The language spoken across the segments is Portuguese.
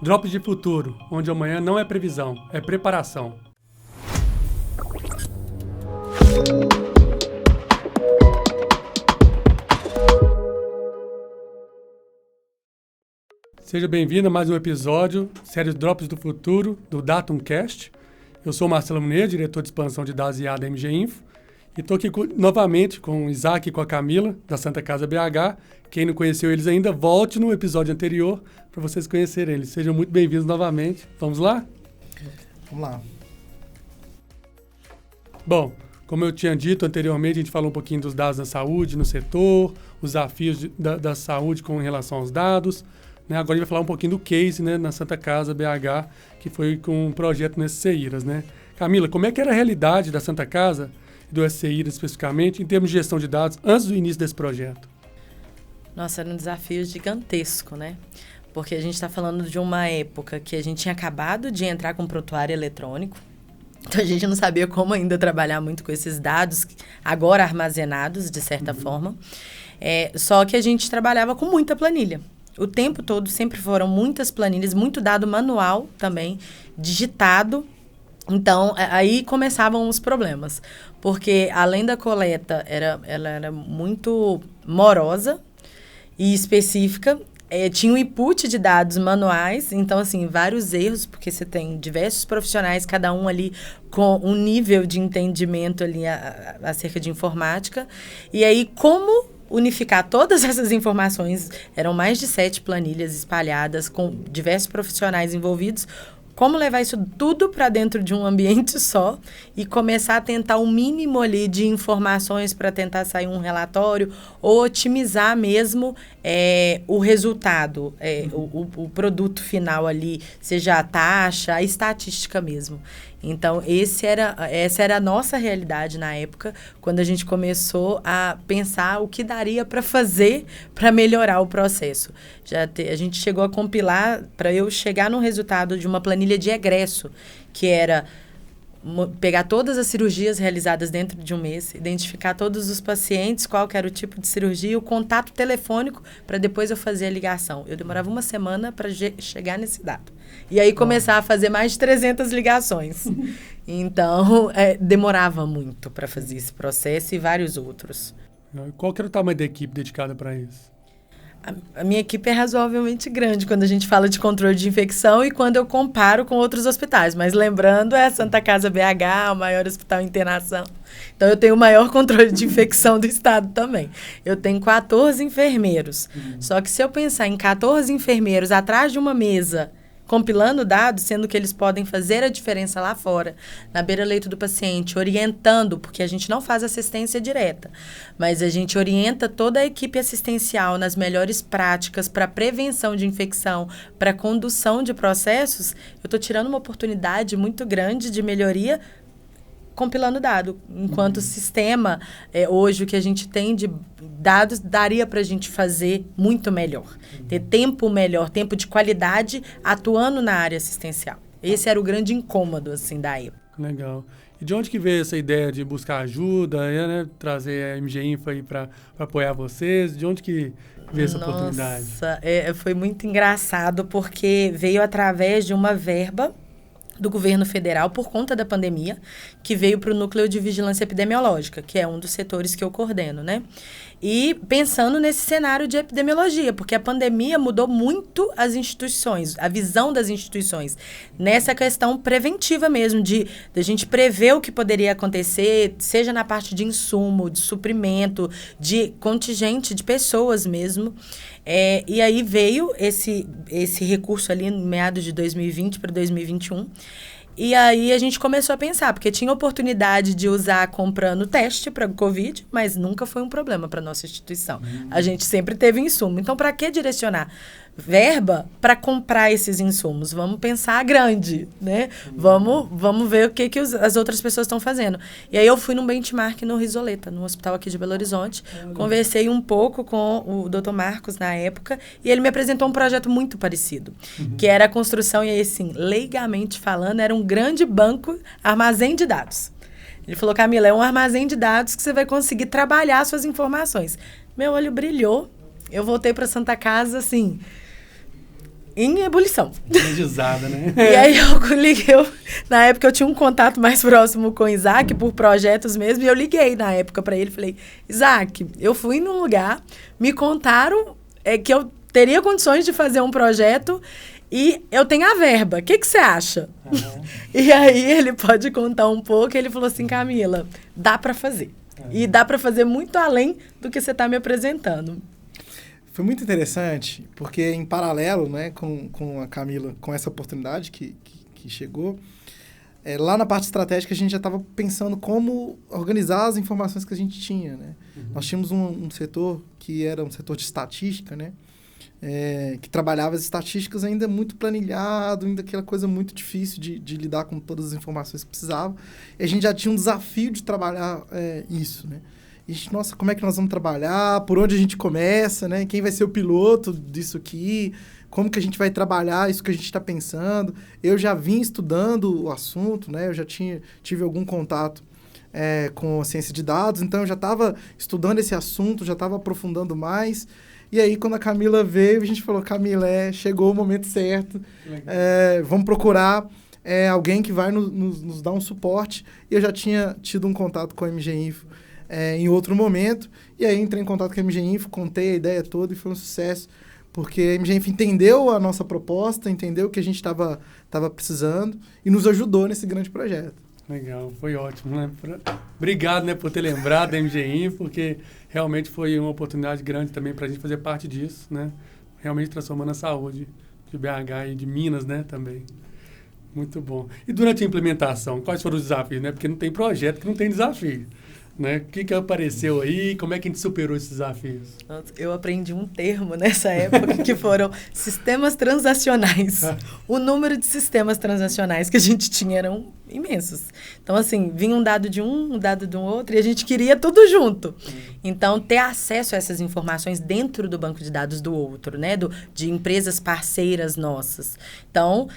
Drops de futuro, onde amanhã não é previsão, é preparação. Seja bem-vindo a mais um episódio, série Drops do Futuro, do DatumCast. Eu sou o Marcelo Munier, diretor de expansão de dados IA da MG Info. E estou aqui novamente com o Isaac e com a Camila, da Santa Casa BH. Quem não conheceu eles ainda, volte no episódio anterior para vocês conhecerem eles. Sejam muito bem-vindos novamente. Vamos lá? Vamos lá. Bom, como eu tinha dito anteriormente, a gente falou um pouquinho dos dados da saúde no setor, os desafios da saúde com relação aos dados. Né? Agora a gente vai falar um pouquinho do case, né, na Santa Casa BH, que foi com um projeto no SCIRAS, né? Camila, como é que era a realidade da Santa Casa e do SCIRAS especificamente, em termos de gestão de dados, antes do início desse projeto? Nossa, era um desafio gigantesco, né? Porque a gente está falando de uma época que a gente tinha acabado de entrar com o prontuário eletrônico, então a gente não sabia como ainda trabalhar muito com esses dados, agora armazenados, de certa forma. Só que a gente trabalhava com muita planilha. O tempo todo sempre foram muitas planilhas, muito dado manual também, digitado. Então, aí começavam os problemas. Porque, além da coleta, ela era muito morosa e específica. Tinha um input de dados manuais. Então, assim, vários erros, porque você tem diversos profissionais, cada um ali com um nível de entendimento ali acerca de informática. E aí, como unificar todas essas informações, eram mais de 7 planilhas espalhadas com diversos profissionais envolvidos, como levar isso tudo para dentro de um ambiente só e começar a tentar o mínimo ali de informações para tentar sair um relatório ou otimizar mesmo o resultado, o produto final ali, seja a taxa, a estatística mesmo. Então, essa era a nossa realidade na época, quando a gente começou a pensar o que daria para fazer para melhorar o processo. A gente chegou a compilar para eu chegar no resultado de uma planilha de egresso, que era pegar todas as cirurgias realizadas dentro de um mês, identificar todos os pacientes, qual que era o tipo de cirurgia, o contato telefônico, para depois eu fazer a ligação. Eu demorava uma semana para chegar nesse dado. E aí começar a fazer mais de 300 ligações. Então, demorava muito para fazer esse processo e vários outros. Qual que era o tamanho da equipe dedicada para isso? A minha equipe é razoavelmente grande quando a gente fala de controle de infecção e quando eu comparo com outros hospitais. Mas lembrando, a Santa Casa BH, o maior hospital em internação. Então, eu tenho o maior controle de infecção do estado também. Eu tenho 14 enfermeiros. Só que se eu pensar em 14 enfermeiros atrás de uma mesa, compilando dados, sendo que eles podem fazer a diferença lá fora, na beira-leito do paciente, orientando, porque a gente não faz assistência direta, mas a gente orienta toda a equipe assistencial nas melhores práticas para prevenção de infecção, para condução de processos, eu estou tirando uma oportunidade muito grande de melhoria compilando dado. Enquanto sistema, hoje, o que a gente tem de dados, daria para a gente fazer muito melhor. Ter tempo melhor, tempo de qualidade, atuando na área assistencial. Esse era o grande incômodo, assim, da época. Legal. E de onde que veio essa ideia de buscar ajuda, né? Trazer a MG Info aí para apoiar vocês? De onde que veio essa oportunidade? Nossa, foi muito engraçado, porque veio através de uma verba do governo federal, por conta da pandemia, que veio para o Núcleo de Vigilância Epidemiológica, que é um dos setores que eu coordeno, né? E pensando nesse cenário de epidemiologia, porque a pandemia mudou muito as instituições, a visão das instituições, nessa questão preventiva mesmo, de a gente prever o que poderia acontecer, seja na parte de insumo, de suprimento, de contingente, de pessoas mesmo. E aí veio esse recurso ali em meados de 2020 para 2021. E aí a gente começou a pensar, porque tinha oportunidade de usar comprando teste para Covid, mas nunca foi um problema para nossa instituição. A gente sempre teve insumo. Então, para que direcionar verba para comprar esses insumos? Vamos pensar grande, né? Vamos ver o que as outras pessoas estão fazendo. E aí eu fui num benchmark no Risoleta, no hospital aqui de Belo Horizonte. Conversei um pouco com o Dr. Marcos na época e ele me apresentou um projeto muito parecido, que era a construção, e aí assim, leigamente falando, era um grande banco, armazém de dados. Ele falou: Camila, é um armazém de dados que você vai conseguir trabalhar suas informações. Meu olho brilhou. Eu voltei para Santa Casa, assim, em ebulição. Energizada, né? E aí na época eu tinha um contato mais próximo com o Isaac, por projetos mesmo, e eu liguei na época para ele, falei, Isaac, eu fui num lugar, me contaram que eu teria condições de fazer um projeto e eu tenho a verba, o que você acha? Uhum. E aí ele pode contar um pouco, ele falou assim, Camila, dá para fazer. Uhum. E dá para fazer muito além do que você está me apresentando. Foi muito interessante, porque em paralelo, né, com a Camila, com essa oportunidade que chegou, lá na parte estratégica a gente já estava pensando como organizar as informações que a gente tinha, né? Uhum. Nós tínhamos um setor que era um setor de estatística, né? Que trabalhava as estatísticas ainda muito planilhado, ainda aquela coisa muito difícil de lidar com todas as informações que precisava. E a gente já tinha um desafio de trabalhar isso, né? E a gente, nossa, como é que nós vamos trabalhar? Por onde a gente começa, né? Quem vai ser o piloto disso aqui? Como que a gente vai trabalhar isso que a gente está pensando? Eu já vim estudando o assunto, né? Eu já tive algum contato com a ciência de dados, então eu já estava estudando esse assunto, já estava aprofundando mais. E aí, quando a Camila veio, a gente falou, Camila, chegou o momento certo, vamos procurar alguém que vai nos dar um suporte. E eu já tinha tido um contato com a MG Info em outro momento, e aí entrei em contato com a MG Info, contei a ideia toda e foi um sucesso, porque a MG Info entendeu a nossa proposta, entendeu o que a gente estava precisando e nos ajudou nesse grande projeto. Legal, foi ótimo, né? Obrigado, né, por ter lembrado da MG Info, porque realmente foi uma oportunidade grande também para a gente fazer parte disso, né? Realmente transformando a saúde de BH e de Minas, né, também. Muito bom. E durante a implementação, quais foram os desafios, né? Porque não tem projeto que não tem desafio, né? O que apareceu aí? Como é que a gente superou esses desafios? Eu aprendi um termo nessa época que foram sistemas transacionais. O número de sistemas transacionais que a gente tinha eram imensos. Então, assim, vinha um dado de um dado de um outro, e a gente queria tudo junto. Então, ter acesso a essas informações dentro do banco de dados do outro, né? De empresas parceiras nossas. Então,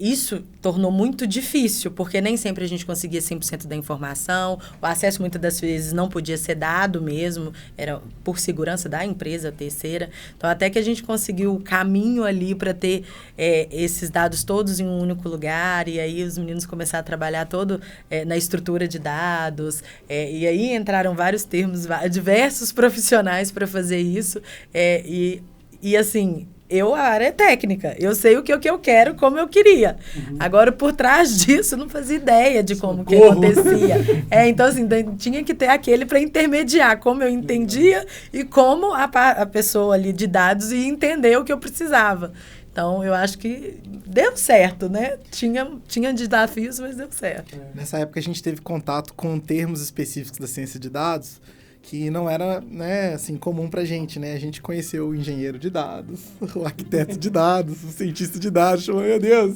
isso tornou muito difícil, porque nem sempre a gente conseguia 100% da informação, o acesso muitas das vezes não podia ser dado mesmo, era por segurança da empresa terceira. Então, até que a gente conseguiu o caminho ali para ter esses dados todos em um único lugar, e aí os meninos começaram a trabalhar todo na estrutura de dados, e aí entraram vários termos, diversos profissionais para fazer isso, e assim, a área é técnica, eu sei o que eu quero, como eu queria. Uhum. Agora, por trás disso, eu não fazia ideia de como que acontecia. Então, assim, tinha que ter aquele para intermediar como eu entendia e como a pessoa ali de dados ia entender o que eu precisava. Então, eu acho que deu certo, né? Tinha desafios, mas deu certo. Nessa época, a gente teve contato com termos específicos da ciência de dados que não era, né, assim, comum pra gente, né? A gente conheceu o engenheiro de dados, o arquiteto de dados, o cientista de dados. Falou, meu Deus,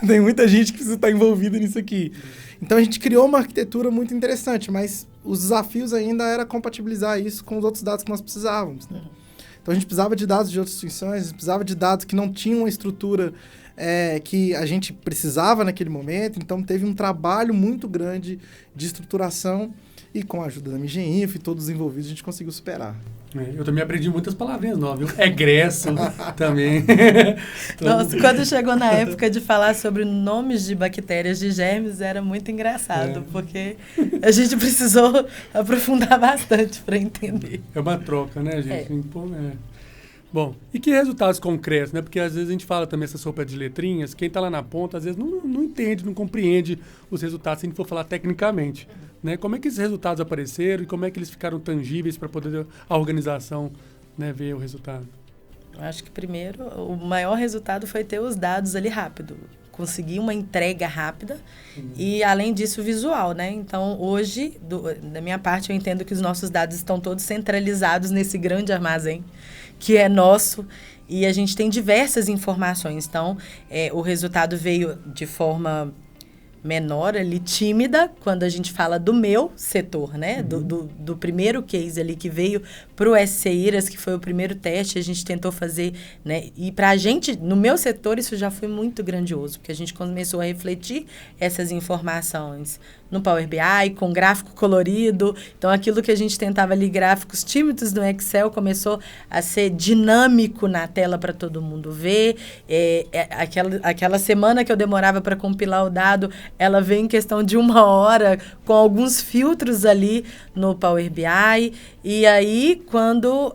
tem muita gente que precisa estar envolvida nisso aqui. Então, a gente criou uma arquitetura muito interessante, mas os desafios ainda era compatibilizar isso com os outros dados que nós precisávamos, né? Então, a gente precisava de dados de outras instituições, a gente precisava de dados que não tinham uma estrutura que a gente precisava naquele momento. Então, teve um trabalho muito grande de estruturação e com a ajuda da MG Info e todos os envolvidos, a gente conseguiu superar. Eu também aprendi muitas palavrinhas novas, viu? Egresso também. Nossa, quando chegou na época de falar sobre nomes de bactérias, de germes, era muito engraçado, porque a gente precisou aprofundar bastante para entender. É uma troca, né, gente? Bom, e que resultados concretos, né? Porque às vezes a gente fala também essa sopa de letrinhas, quem está lá na ponta, às vezes não entende, não compreende os resultados, se a gente for falar tecnicamente, né? Como é que esses resultados apareceram e como é que eles ficaram tangíveis para poder a organização, né, ver o resultado? Eu acho que primeiro, o maior resultado foi ter os dados ali rápido, conseguir uma entrega rápida e, além disso, visual, né? Então, hoje, da minha parte, eu entendo que os nossos dados estão todos centralizados nesse grande armazém, que é nosso, e a gente tem diversas informações. Então, o resultado veio de forma menor ali, tímida, quando a gente fala do meu setor, né? Do primeiro case ali que veio para o SCIRAS, que foi o primeiro teste, a gente tentou fazer, né? E para a gente, no meu setor, isso já foi muito grandioso, porque a gente começou a refletir essas informações no Power BI, com gráfico colorido. Então, aquilo que a gente tentava ali, gráficos tímidos no Excel, começou a ser dinâmico na tela para todo mundo ver. Aquela semana que eu demorava para compilar o dado, ela veio em questão de 1 hora, com alguns filtros ali no Power BI. E aí, quando...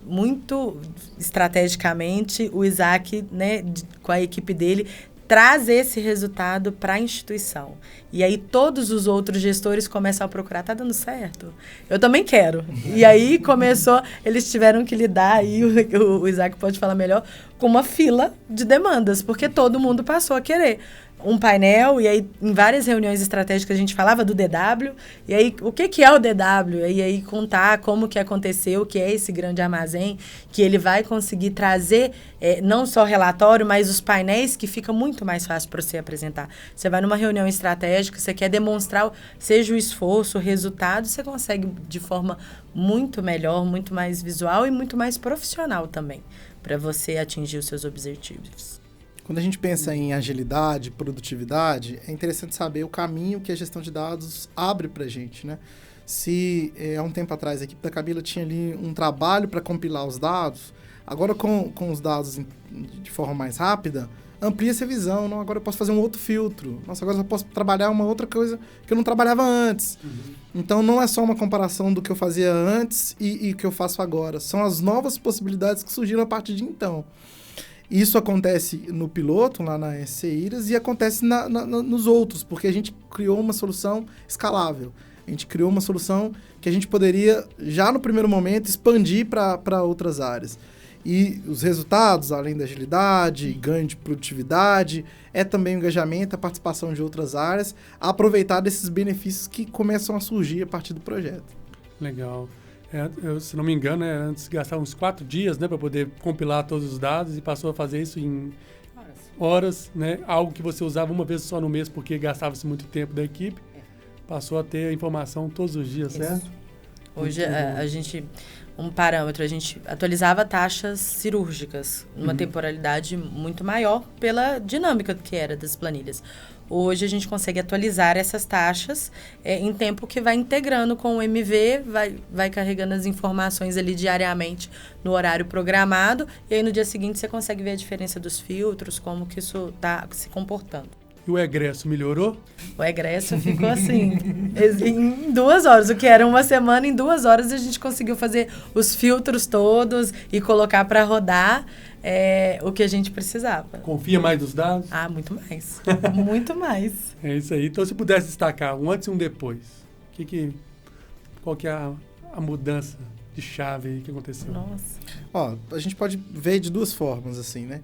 muito estrategicamente, o Isaac, né, com a equipe dele, traz esse resultado para a instituição. E aí todos os outros gestores começam a procurar, tá dando certo? Eu também quero. E aí começou, eles tiveram que lidar, aí o Isaac pode falar melhor, com uma fila de demandas, porque todo mundo passou a querer um painel, e aí em várias reuniões estratégicas a gente falava do DW, e aí o que é o DW? E aí contar como que aconteceu, o que é esse grande armazém, que ele vai conseguir trazer não só relatório, mas os painéis, que fica muito mais fácil para você apresentar. Você vai numa reunião estratégica, você quer demonstrar, seja o esforço, o resultado, você consegue de forma muito melhor, muito mais visual e muito mais profissional também, para você atingir os seus objetivos. Quando a gente pensa em agilidade, produtividade, é interessante saber o caminho que a gestão de dados abre para a gente, né? Se há um tempo atrás a equipe da Camila tinha ali um trabalho para compilar os dados, agora com os dados de forma mais rápida, amplia essa visão. Não, agora eu posso fazer um outro filtro. Nossa, agora eu posso trabalhar uma outra coisa que eu não trabalhava antes. Então, não é só uma comparação do que eu fazia antes e o que eu faço agora. São as novas possibilidades que surgiram a partir de então. Isso acontece no piloto, lá na SCIRAS, e acontece nos outros, porque a gente criou uma solução escalável. A gente criou uma solução que a gente poderia, já no primeiro momento, expandir para outras áreas. E os resultados, além da agilidade, ganho de produtividade, é também o engajamento, a participação de outras áreas, a aproveitar desses benefícios que começam a surgir a partir do projeto. Legal. Se não me engano, antes gastava uns 4 dias, né, para poder compilar todos os dados, e passou a fazer isso em horas, né? Algo que você usava uma vez só no mês porque gastava-se muito tempo da equipe. Passou a ter a informação todos os dias, isso. Certo? Hoje a gente, um parâmetro, a gente atualizava taxas cirúrgicas numa temporalidade muito maior pela dinâmica que era das planilhas. Hoje a gente consegue atualizar essas taxas em tempo que vai integrando com o MV, vai carregando as informações ali diariamente no horário programado, e aí no dia seguinte você consegue ver a diferença dos filtros, como que isso está se comportando. E o egresso melhorou? O egresso ficou assim, em 2 horas. O que era uma semana, em 2 horas a gente conseguiu fazer os filtros todos e colocar para rodar o que a gente precisava. Confia mais nos dados? Ah, muito mais. Muito mais. É isso aí. Então, se pudesse destacar um antes e um depois, qual que é a mudança de chave aí que aconteceu? Nossa. A gente pode ver de 2 formas, assim, né?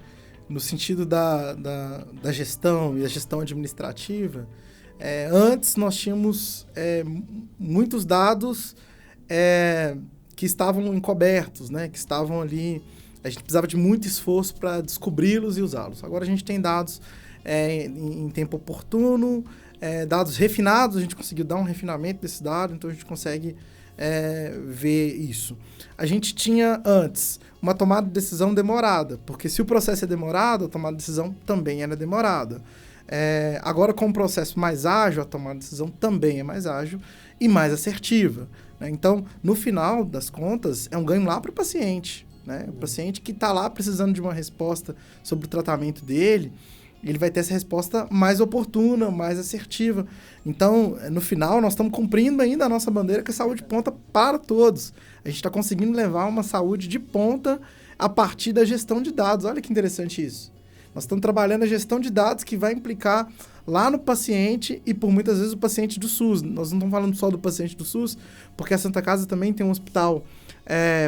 No sentido da gestão e a gestão administrativa, antes nós tínhamos muitos dados que estavam encobertos, né? Que estavam ali, a gente precisava de muito esforço para descobri-los e usá-los. Agora a gente tem dados em tempo oportuno, dados refinados, a gente conseguiu dar um refinamento desse dado, então a gente consegue ver isso. A gente tinha antes uma tomada de decisão demorada, porque se o processo é demorado, a tomada de decisão também era demorada. Agora, com um processo mais ágil, a tomada de decisão também é mais ágil e mais assertiva, né? Então, no final das contas, é um ganho lá para o paciente, né? O paciente que está lá precisando de uma resposta sobre o tratamento dele, ele vai ter essa resposta mais oportuna, mais assertiva. Então, no final, nós estamos cumprindo ainda a nossa bandeira, que é saúde de ponta para todos. A gente está conseguindo levar uma saúde de ponta a partir da gestão de dados. Olha que interessante isso. Nós estamos trabalhando a gestão de dados que vai implicar lá no paciente e, por muitas vezes, o paciente do SUS. Nós não estamos falando só do paciente do SUS, porque a Santa Casa também tem um hospital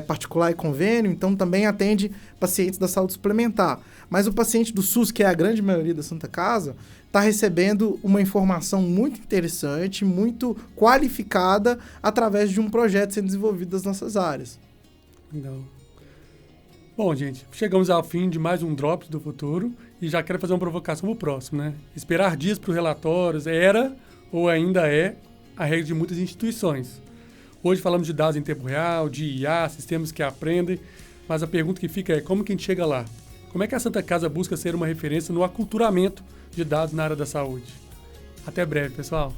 particular e convênio, então também atende pacientes da saúde suplementar. Mas o paciente do SUS, que é a grande maioria da Santa Casa, está recebendo uma informação muito interessante, muito qualificada, através de um projeto sendo desenvolvido das nossas áreas. Legal. Bom, gente, chegamos ao fim de mais um Drops do Futuro e já quero fazer uma provocação pro próximo, né? Esperar dias para os relatórios era ou ainda é a regra de muitas instituições. Hoje falamos de dados em tempo real, de IA, sistemas que aprendem, mas a pergunta que fica é como que a gente chega lá? Como é que a Santa Casa busca ser uma referência no aculturamento de dados na área da saúde? Até breve, pessoal!